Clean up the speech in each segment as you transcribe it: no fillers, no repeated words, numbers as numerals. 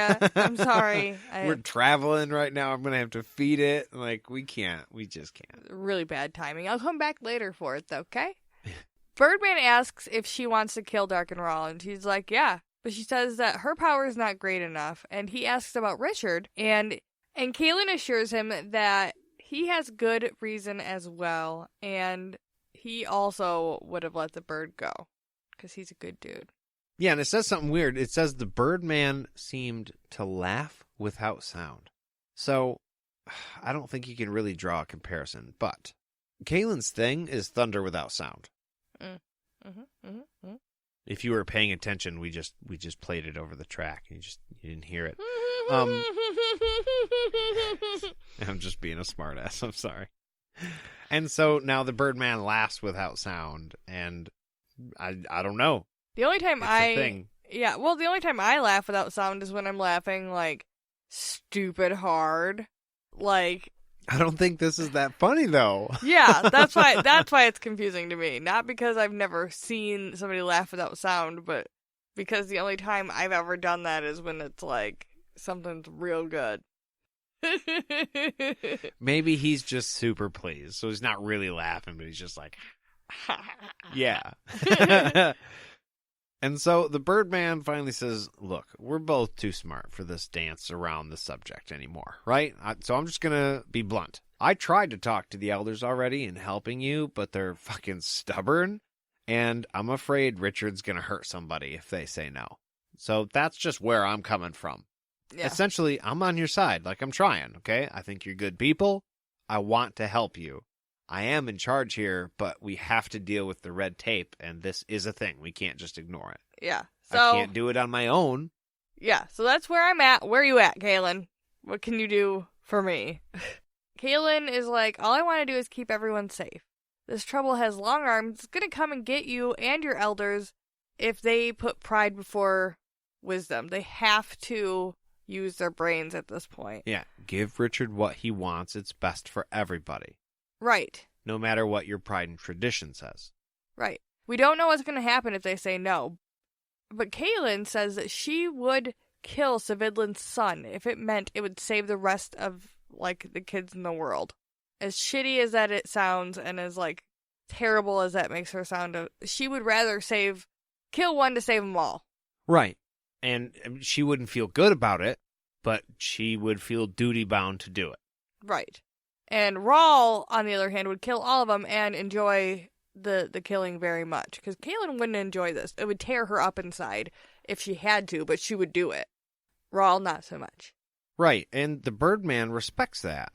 Yeah, I'm sorry. We're traveling right now. I'm going to have to feed it. Like, we can't. We just can't. Really bad timing. I'll come back later for it, though, okay? Birdman asks if she wants to kill Dark and Raw, and she's like, yeah. But she says that her power is not great enough, and he asks about Richard, and Kahlan assures him that he has good reason as well, and he also would have let the bird go, because he's a good dude. Yeah, and it says something weird. It says the Birdman seemed to laugh without sound. So, I don't think you can really draw a comparison, but Kahlan's thing is thunder without sound. If you were paying attention, we just played it over the track. You didn't hear it. I'm just being a smartass. I'm sorry. And so now the Birdman laughs without sound, and I don't know. The only time the only time I laugh without sound is when I'm laughing like stupid hard. Like, I don't think this is that funny though. Yeah, that's why it's confusing to me. Not because I've never seen somebody laugh without sound, but because the only time I've ever done that is when it's like something's real good. Maybe he's just super pleased, so he's not really laughing, but he's just like, yeah. And so the Birdman finally says, look, we're both too smart for this dance around the subject anymore, right? So I'm just going to be blunt. I tried to talk to the elders already and helping you, but they're fucking stubborn, and I'm afraid Richard's going to hurt somebody if they say no. So that's just where I'm coming from. Yeah. Essentially, I'm on your side, like I'm trying, okay? I think you're good people. I want to help you. I am in charge here, but we have to deal with the red tape, and this is a thing. We can't just ignore it. Yeah. So, I can't do it on my own. Yeah, so that's where I'm at. Where are you at, Kahlan? What can you do for me? Kahlan is like, all I want to do is keep everyone safe. This trouble has long arms. It's going to come and get you and your elders if they put pride before wisdom. They have to use their brains at this point. Yeah, give Richard what he wants. It's best for everybody. Right. No matter what your pride and tradition says. Right. We don't know what's going to happen if they say no. But Kahlan says that she would kill Savidlin's son if it meant it would save the rest of, like, the kids in the world. As shitty as that it sounds and as, like, terrible as that makes her sound, she would rather kill one to save them all. Right. And she wouldn't feel good about it, but she would feel duty-bound to do it. Right. And Rawl, on the other hand, would kill all of them and enjoy the killing very much. Because Kahlan wouldn't enjoy this. It would tear her up inside if she had to, but she would do it. Rawl, not so much. Right, and the Birdman respects that.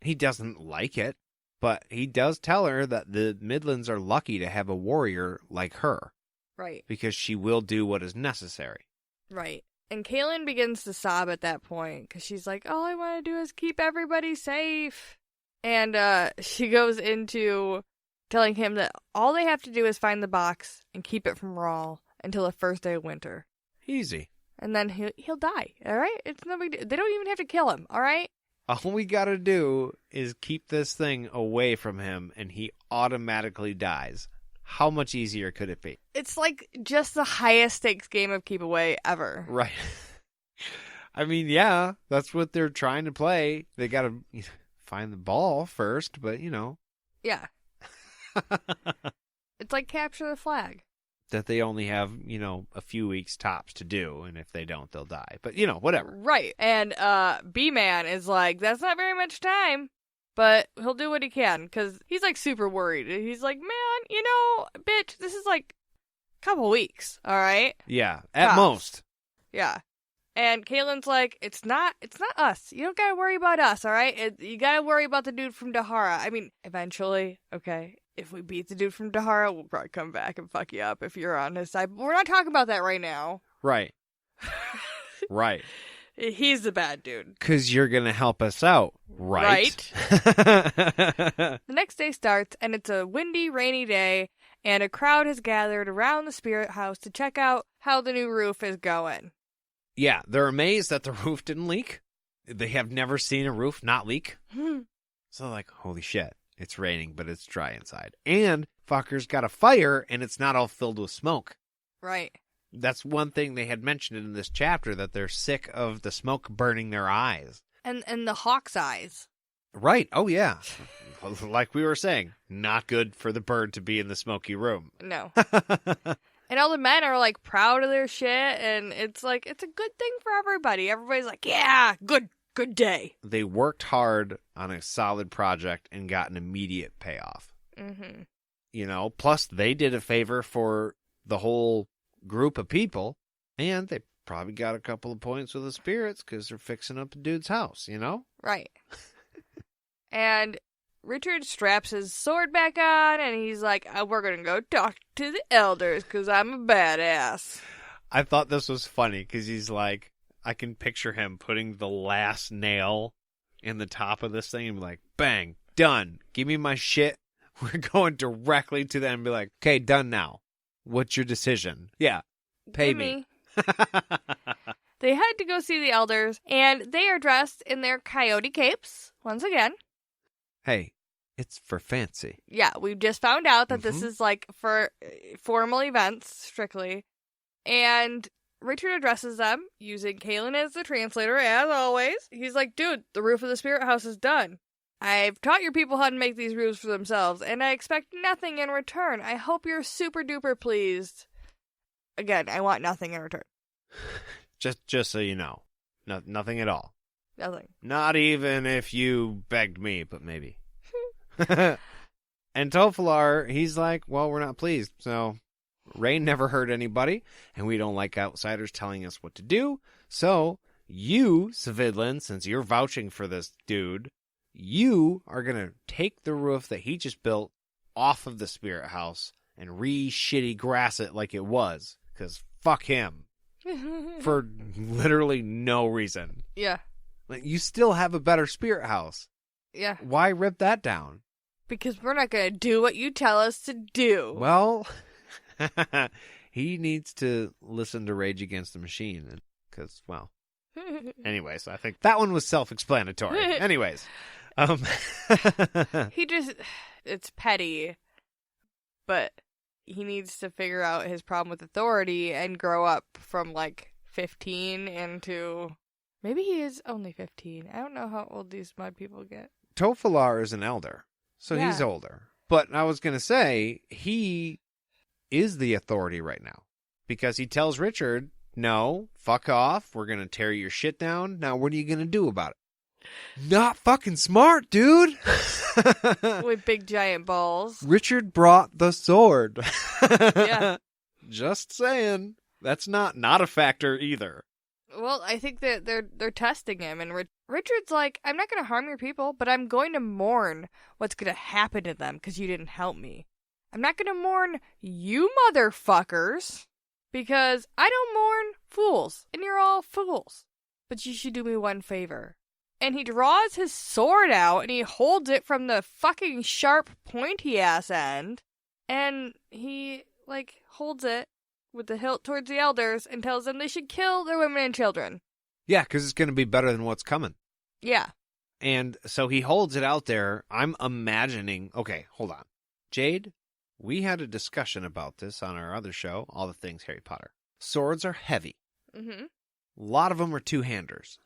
He doesn't like it, but he does tell her that the Midlands are lucky to have a warrior like her. Right. Because she will do what is necessary. Right. And Kahlan begins to sob at that point, because she's like, all I want to do is keep everybody safe. And she goes into telling him that all they have to do is find the box and keep it from Rawl until the first day of winter. Easy. And then he'll die, all right? It's no big deal. They don't even have to kill him, all right? All we gotta do is keep this thing away from him, and he automatically dies. How much easier could it be? It's like just the highest stakes game of keep away ever. Right. I mean, yeah, that's what they're trying to play. They gotta find the ball first, but Yeah. It's like capture the flag. That they only have, a few weeks tops to do, and if they don't, they'll die. But, whatever. Right. And B-Man is like, that's not very much time, but he'll do what he can, because he's, like, super worried. He's like, man, bitch, this is, like, a couple weeks, all right? Yeah, at most. Yeah. And Kahlan's like, it's not us. You don't gotta worry about us, all right? You gotta worry about the dude from Dahara. I mean, eventually, okay, if we beat the dude from Dahara, we'll probably come back and fuck you up if you're on his side. But we're not talking about that right now. Right. Right. He's the bad dude. Because you're gonna help us out, right? The next day starts, and it's a windy, rainy day, and a crowd has gathered around the spirit house to check out how the new roof is going. Yeah, they're amazed that the roof didn't leak. They have never seen a roof not leak. So like, holy shit, it's raining, but it's dry inside. And fucker's got a fire, and it's not all filled with smoke. Right. That's one thing they had mentioned in this chapter, that they're sick of the smoke burning their eyes. And the hawk's eyes. Right. Oh, yeah. Like we were saying, not good for the bird to be in the smoky room. No. And all the men are, like, proud of their shit, and it's, like, it's a good thing for everybody. Everybody's like, yeah, good day. They worked hard on a solid project and got an immediate payoff. Mm-hmm. You know, plus they did a favor for the whole group of people, and they probably got a couple of points with the spirits because they're fixing up the dude's house, you know? Right. And Richard straps his sword back on, and he's like, we're going to go talk to the elders because I'm a badass. I thought this was funny because he's like, I can picture him putting the last nail in the top of this thing and be like, bang, done. Give me my shit. We're going directly to them and be like, okay, done now. What's your decision? Yeah, pay me. They head to go see the elders, and they are dressed in their coyote capes, once again. Hey, it's for fancy. Yeah, we've just found out that this is, like, for formal events, strictly. And Richard addresses them, using Kahlan as the translator, as always. He's like, dude, the roof of the spirit house is done. I've taught your people how to make these roofs for themselves, and I expect nothing in return. I hope you're super duper pleased. Again, I want nothing in return. Just so you know. Nothing at all. Nothing. Not even if you begged me, but maybe. And Tofalar, he's like, well, we're not pleased. So, Rain never hurt anybody, and we don't like outsiders telling us what to do. So, you, Savidlin, since you're vouching for this dude, you are going to take the roof that he just built off of the spirit house and re-shitty grass it like it was. Because fuck him. For literally no reason. Yeah. Like, you still have a better spirit house. Yeah. Why rip that down? Because we're not going to do what you tell us to do. Well, he needs to listen to Rage Against the Machine. Because, well. Anyways, I think that one was self-explanatory. Anyways. It's petty. But he needs to figure out his problem with authority and grow up from, like, 15 into... Maybe he is only 15. I don't know how old these mud people get. Tofalar is an elder, so Yeah. he's older. But I was going to say, he is the authority right now. Because he tells Richard, no, fuck off, we're going to tear your shit down. Now what are you going to do about it? Not fucking smart, dude! With big giant balls. Richard brought the sword. Yeah. Just saying. That's not a factor either. Well, I think that they're testing him, and Richard's like, I'm not going to harm your people, but I'm going to mourn what's going to happen to them because you didn't help me. I'm not going to mourn you motherfuckers because I don't mourn fools, and you're all fools. But you should do me one favor. And he draws his sword out, and he holds it from the fucking sharp, pointy-ass end, and he, like, holds it with the hilt towards the elders and tells them they should kill their women and children. Yeah, because it's going to be better than what's coming. Yeah. And so he holds it out there. I'm imagining... Okay, hold on. Jade, we had a discussion about this on our other show, All the Things Harry Potter. Swords are heavy. Mm-hmm. A lot of them are two-handers.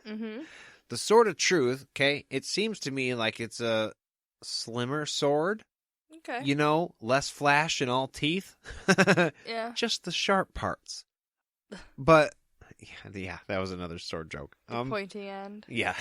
Mm-hmm. The Sword of Truth, okay, it seems to me like it's a slimmer sword. Okay. You know, less flash and all teeth. Yeah. Just the sharp parts. But, yeah, that was another sword joke. The pointy end. Yeah.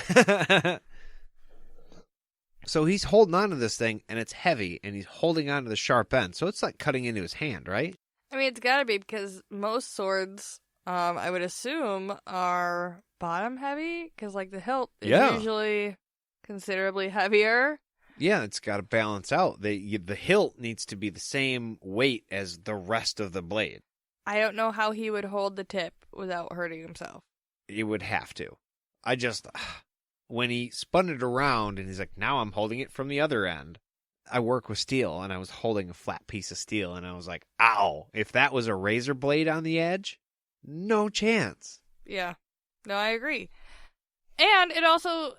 So he's holding on to this thing, and it's heavy, and he's holding on to the sharp end. So it's like cutting into his hand, right? I mean, it's gotta be because most swords, I would assume, are bottom heavy, because, like, the hilt is usually considerably heavier. Yeah, it's got to balance out. The hilt needs to be the same weight as the rest of the blade. I don't know how he would hold the tip without hurting himself. He would have to. When he spun it around and he's like, now I'm holding it from the other end. I work with steel, and I was holding a flat piece of steel, and I was like, ow. If that was a razor blade on the edge, no chance. Yeah. No, I agree. And it also...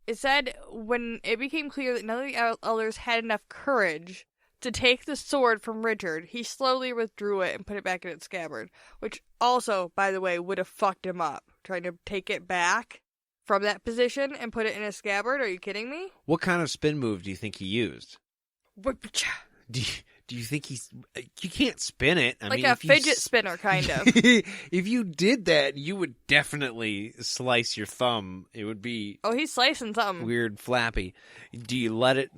It said when it became clear that none of the elders had enough courage to take the sword from Richard, he slowly withdrew it and put it back in its scabbard, which also, by the way, would have fucked him up, trying to take it back from that position and put it in his scabbard. Are you kidding me? What kind of spin move do you think he used? Do you think he's... You can't spin it. I mean, a fidget spinner, kind of. If you did that, you would definitely slice your thumb. It would be... Oh, he's slicing something. Weird flappy. Do you let it,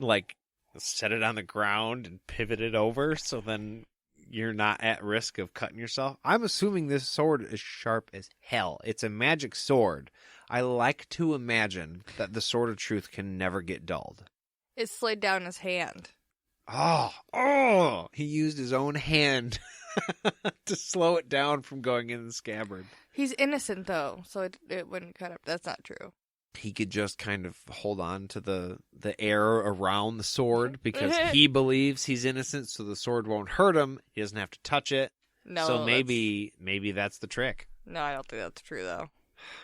set it on the ground and pivot it over so then you're not at risk of cutting yourself? I'm assuming this sword is sharp as hell. It's a magic sword. I like to imagine that the Sword of Truth can never get dulled. It slid down his hand. Oh, he used his own hand to slow it down from going in the scabbard. He's innocent, though, so it wouldn't cut up. That's not true. He could just kind of hold on to the air around the sword because he believes he's innocent, so the sword won't hurt him. He doesn't have to touch it. No. So maybe that's the trick. No, I don't think that's true, though.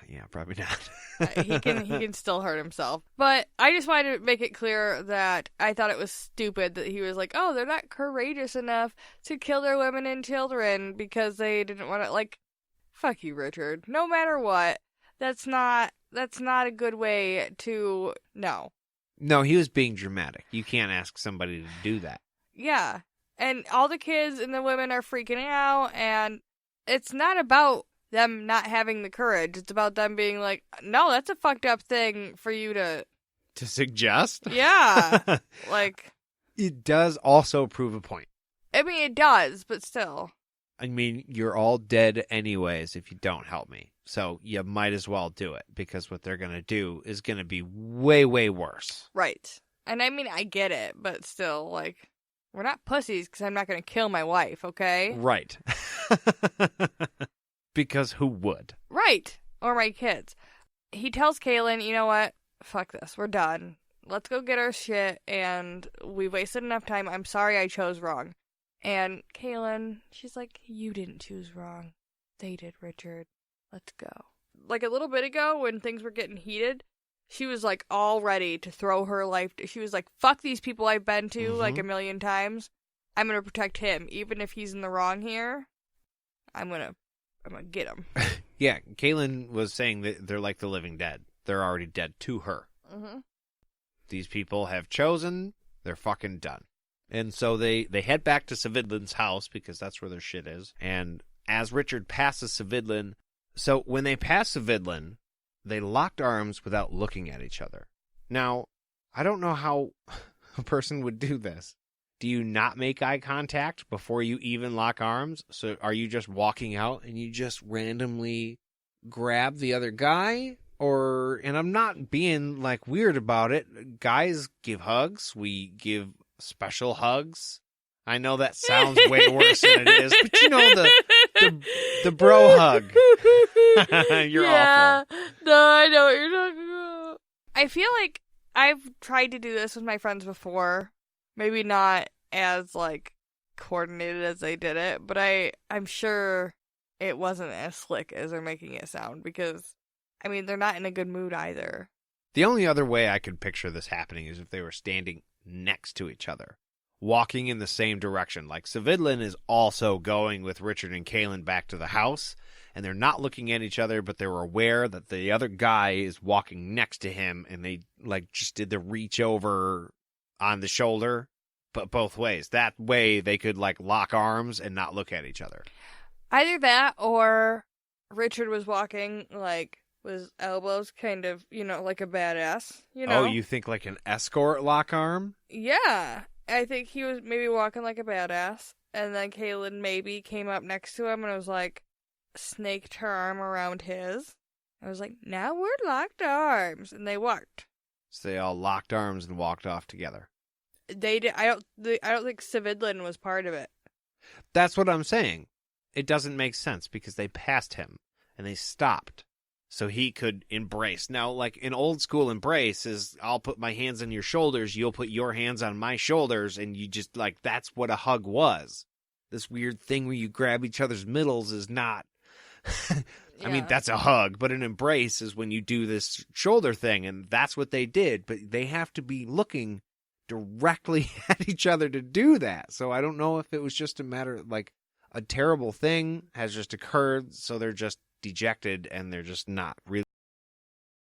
Yeah, probably not. He can still hurt himself. But I just wanted to make it clear that I thought it was stupid that he was like, oh, they're not courageous enough to kill their women and children because they didn't want to, fuck you, Richard. No matter what, that's not a good way to... No. No, he was being dramatic. You can't ask somebody to do that. Yeah. And all the kids and the women are freaking out, and it's not about them not having the courage. It's about them being like, no, that's a fucked up thing for you to suggest. Yeah. It does also prove a point. I mean, it does, but still. I mean, you're all dead anyways if you don't help me. So you might as well do it because what they're going to do is going to be way, way worse. Right. And I mean, I get it, but still, we're not pussies because I'm not going to kill my wife, okay? Right. Because who would? Right. Or my kids. He tells Kahlan, you know what? Fuck this. We're done. Let's go get our shit, and we've wasted enough time. I'm sorry I chose wrong. And Kahlan, she's like, you didn't choose wrong. They did, Richard. Let's go. A little bit ago, when things were getting heated, she was, all ready to throw her life. She was like, fuck these people I've been to, a million times. I'm going to protect him. Even if he's in the wrong here, I'm going to get him. Yeah, Kahlan was saying that they're like the living dead. They're already dead to her. Mm-hmm. These people have chosen. They're fucking done. And so they head back to Savidlin's house because that's where their shit is. And as Richard passes Savidlin... So when they pass Savidlin, they locked arms without looking at each other. Now, I don't know how a person would do this. Do you not make eye contact before you even lock arms? So are you just walking out and you just randomly grab the other guy? And I'm not being weird about it. Guys give hugs. We give special hugs. I know that sounds way worse than it is, but you know the bro hug. You're awful. No, I know what you're talking about. I feel like I've tried to do this with my friends before. Maybe not as coordinated as they did it, but I'm sure it wasn't as slick as they're making it sound because, I mean, they're not in a good mood either. The only other way I could picture this happening is if they were standing next to each other, walking in the same direction. Savidlin is also going with Richard and Kahlan back to the house, and they're not looking at each other, but they're aware that the other guy is walking next to him, and they just did the reach over on the shoulder, but both ways. That way they could lock arms and not look at each other. Either that or Richard was walking with elbows kind of, like a badass, Oh, you think an escort lock arm? Yeah. I think he was maybe walking like a badass, and then Kahlan maybe came up next to him and was snaked her arm around his. I was like, now we're locked arms, and they walked. So they all locked arms and walked off together. They did. I don't think Savidlin was part of it. That's what I'm saying. It doesn't make sense because they passed him and they stopped so he could embrace. Now, an old school embrace is I'll put my hands on your shoulders, you'll put your hands on my shoulders, and you just that's what a hug was. This weird thing where you grab each other's middles is not. I mean, that's a hug, but an embrace is when you do this shoulder thing, and that's what they did. But they have to be looking directly at each other to do that. So I don't know if it was just a matter like a terrible thing has just occurred, so they're just dejected and they're just not really